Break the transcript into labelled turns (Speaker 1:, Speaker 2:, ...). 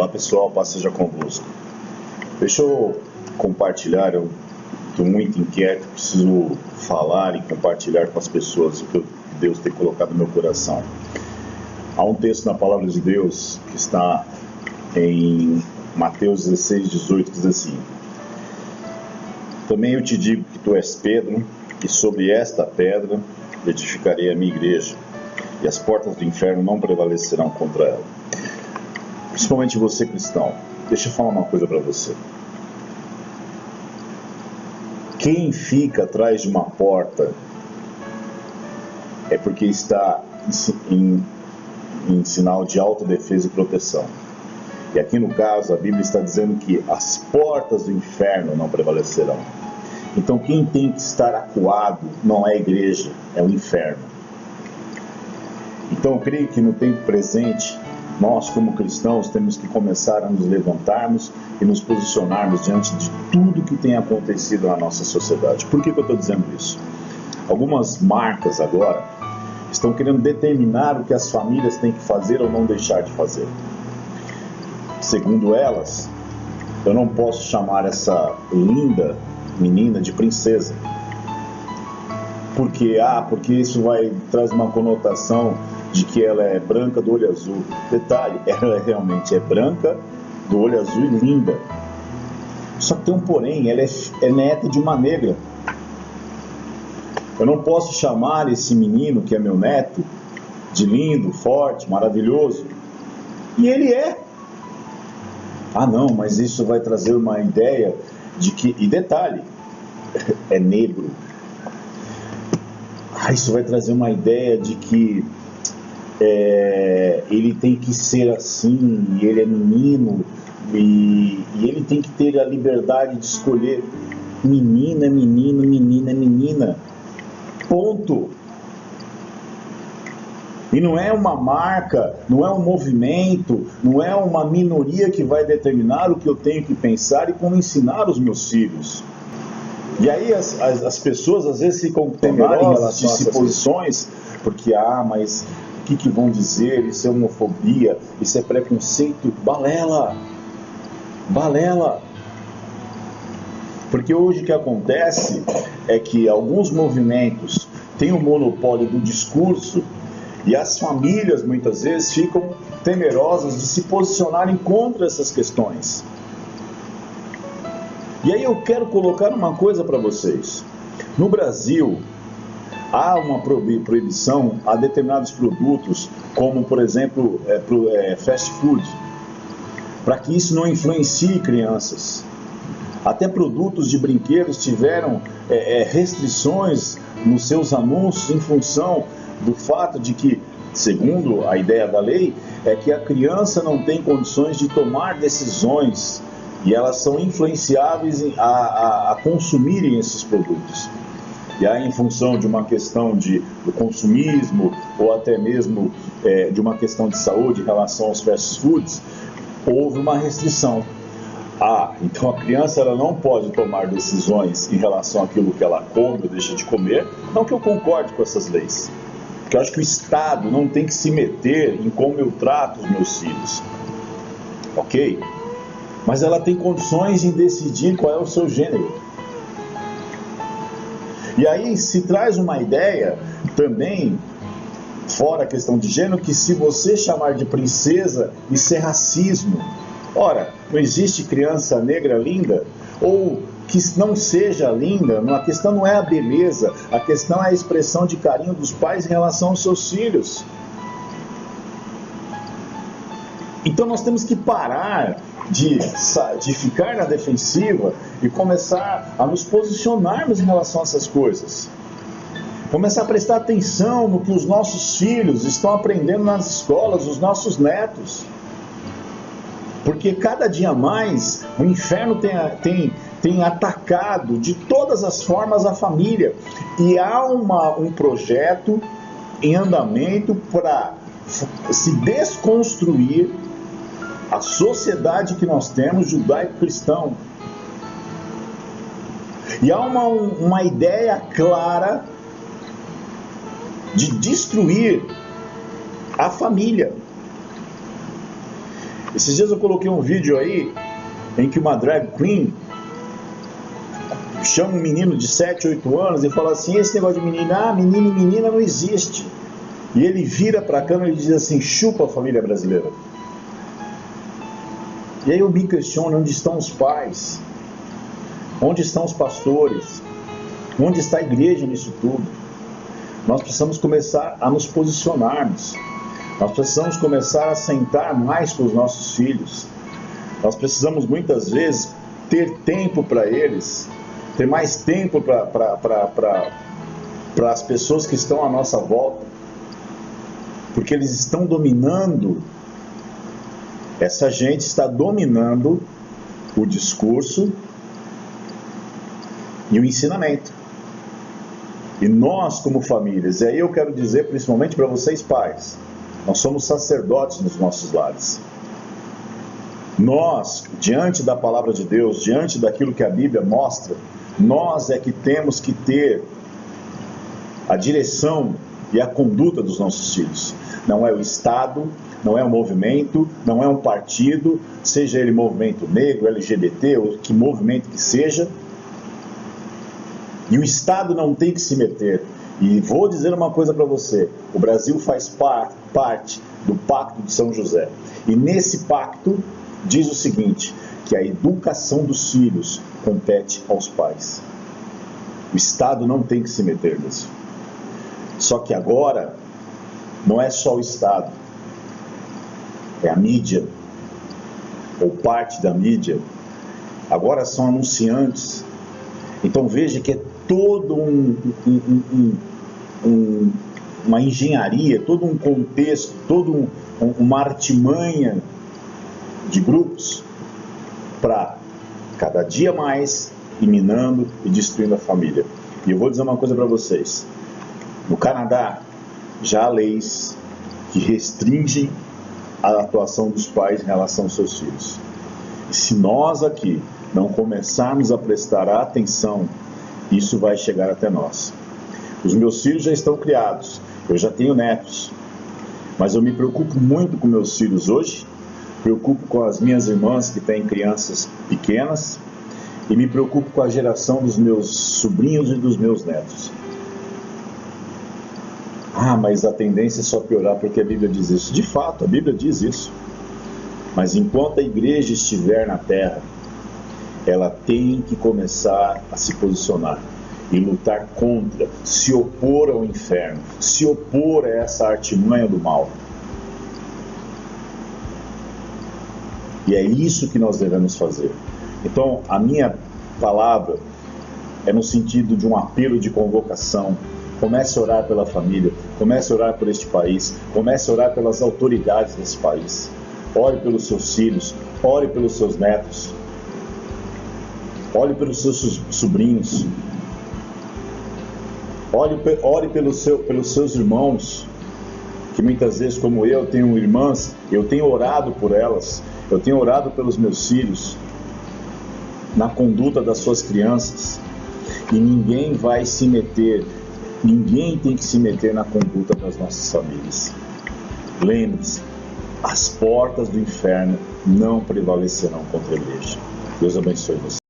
Speaker 1: Olá pessoal, paz seja convosco. Deixa eu compartilhar, eu estou muito inquieto, preciso falar e compartilhar com as pessoas o que Deus tem colocado no meu coração. Há um texto na palavra de Deus que está em Mateus 16, 18, que diz assim: Também eu te digo que tu és Pedro, e sobre esta pedra edificarei a minha igreja, e as portas do inferno não prevalecerão contra ela. Principalmente você, cristão, deixa eu falar uma coisa para você. Quem fica atrás de uma porta é porque está em sinal de autodefesa e proteção. E aqui no caso a Bíblia está dizendo que as portas do inferno não prevalecerão. Então quem tem que estar acuado não é a igreja, é o inferno. Então eu creio que no tempo presente, nós como cristãos temos que começar a nos levantarmos e nos posicionarmos diante de tudo que tem acontecido na nossa sociedade. Por que eu estou dizendo isso? Algumas marcas agora estão querendo determinar o que as famílias têm que fazer ou não deixar de fazer. Segundo elas, eu não posso chamar essa linda menina de princesa. Porque isso traz uma conotação de que ela é branca do olho azul. Detalhe, ela realmente é branca do olho azul e linda. Só que tem um porém, ela é neta de uma negra. Eu não posso chamar esse menino, que é meu neto, de lindo, forte, maravilhoso. E ele é. Ah não, mas isso vai trazer uma ideia de que... E detalhe, é negro. Isso vai trazer uma ideia de que ele tem que ser assim, e ele é menino, e ele tem que ter a liberdade de escolher. Menina é menino, menina é menina. Ponto. E não é uma marca, não é um movimento, não é uma minoria que vai determinar o que eu tenho que pensar e como ensinar os meus filhos. E aí as pessoas às vezes ficam temerosas de se posições, porque mas o que vão dizer? Isso é homofobia, isso é preconceito. Balela! Balela! Porque hoje o que acontece é que alguns movimentos têm o monopólio do discurso e as famílias muitas vezes ficam temerosas de se posicionarem contra essas questões. E aí eu quero colocar uma coisa para vocês. No Brasil, há uma proibição a determinados produtos, como por exemplo fast food, para que isso não influencie crianças. Até produtos de brinquedos tiveram restrições nos seus anúncios em função do fato de que, segundo a ideia da lei, é que a criança não tem condições de tomar decisões e elas são influenciáveis a consumirem esses produtos. E aí, em função de uma questão do consumismo ou até mesmo de uma questão de saúde em relação aos fast foods, houve uma restrição. Então a criança ela não pode tomar decisões em relação àquilo que ela come ou deixa de comer. Não que eu concorde com essas leis, porque eu acho que o Estado não tem que se meter em como eu trato os meus filhos, ok? Mas ela tem condições em decidir qual é o seu gênero. E aí se traz uma ideia também, fora a questão de gênero, que se você chamar de princesa, isso é racismo. Ora, não existe criança negra linda, ou que não seja linda. A questão não é a beleza, a questão é a expressão de carinho dos pais em relação aos seus filhos. Então nós temos que parar de ficar na defensiva e começar a nos posicionarmos em relação a essas coisas. Começar a prestar atenção no que os nossos filhos estão aprendendo nas escolas, os nossos netos. Porque cada dia mais o inferno tem atacado de todas as formas a família. E há um projeto em andamento para se desconstruir a sociedade que nós temos, judaico-cristão. E há uma ideia clara de destruir a família. Esses dias eu coloquei um vídeo aí em que uma drag queen chama um menino de 7, 8 anos e fala assim: esse negócio de menina, menino e menina não existe. E ele vira para a câmera e diz assim: chupa a família brasileira. E aí eu me questiono: onde estão os pais? Onde estão os pastores? Onde está a igreja nisso tudo? Nós precisamos começar a nos posicionarmos. Nós precisamos começar a sentar mais com os nossos filhos. Nós precisamos muitas vezes ter tempo para eles, ter mais tempo para as pessoas que estão à nossa volta, porque eles estão dominando, essa gente está dominando o discurso e o ensinamento. E nós, como famílias, e aí eu quero dizer principalmente para vocês pais, nós somos sacerdotes nos nossos lares. Nós, diante da palavra de Deus, diante daquilo que a Bíblia mostra, nós é que temos que ter a direção e a conduta dos nossos filhos. Não é o Estado, não é um movimento, não é um partido, seja ele movimento negro, LGBT, ou que movimento que seja. E o Estado não tem que se meter. E vou dizer uma coisa para você: o Brasil faz parte do Pacto de São José. E nesse pacto diz o seguinte, que a educação dos filhos compete aos pais. O Estado não tem que se meter nisso. Só que agora não é só o Estado, é a mídia, ou parte da mídia. Agora são anunciantes. Então veja que é todo uma engenharia, todo um contexto, toda uma artimanha de grupos para cada dia mais ir minando e destruindo a família. E eu vou dizer uma coisa para vocês: no Canadá já há leis que restringem a atuação dos pais em relação aos seus filhos. E se nós aqui não começarmos a prestar atenção, isso vai chegar até nós. Os meus filhos já estão criados, eu já tenho netos, mas eu me preocupo muito com meus filhos hoje, preocupo com as minhas irmãs que têm crianças pequenas e me preocupo com a geração dos meus sobrinhos e dos meus netos. Ah, mas a tendência é só piorar porque a Bíblia diz isso. De fato, a Bíblia diz isso. Mas enquanto a igreja estiver na terra, ela tem que começar a se posicionar e lutar contra, se opor ao inferno, se opor a essa artimanha do mal. E é isso que nós devemos fazer. Então, a minha palavra é no sentido de um apelo de convocação. Comece a orar pela família, comece a orar por este país, comece a orar pelas autoridades desse país. Ore pelos seus filhos, ore pelos seus netos, ore pelos seus sobrinhos, ore pelos seus irmãos, que muitas vezes, como eu, tenho irmãs, eu tenho orado por elas, eu tenho orado pelos meus filhos, na conduta das suas crianças, e ninguém vai se meter, ninguém tem que se meter na conduta das nossas famílias. Lembre-se, as portas do inferno não prevalecerão contra a igreja. Deus abençoe você.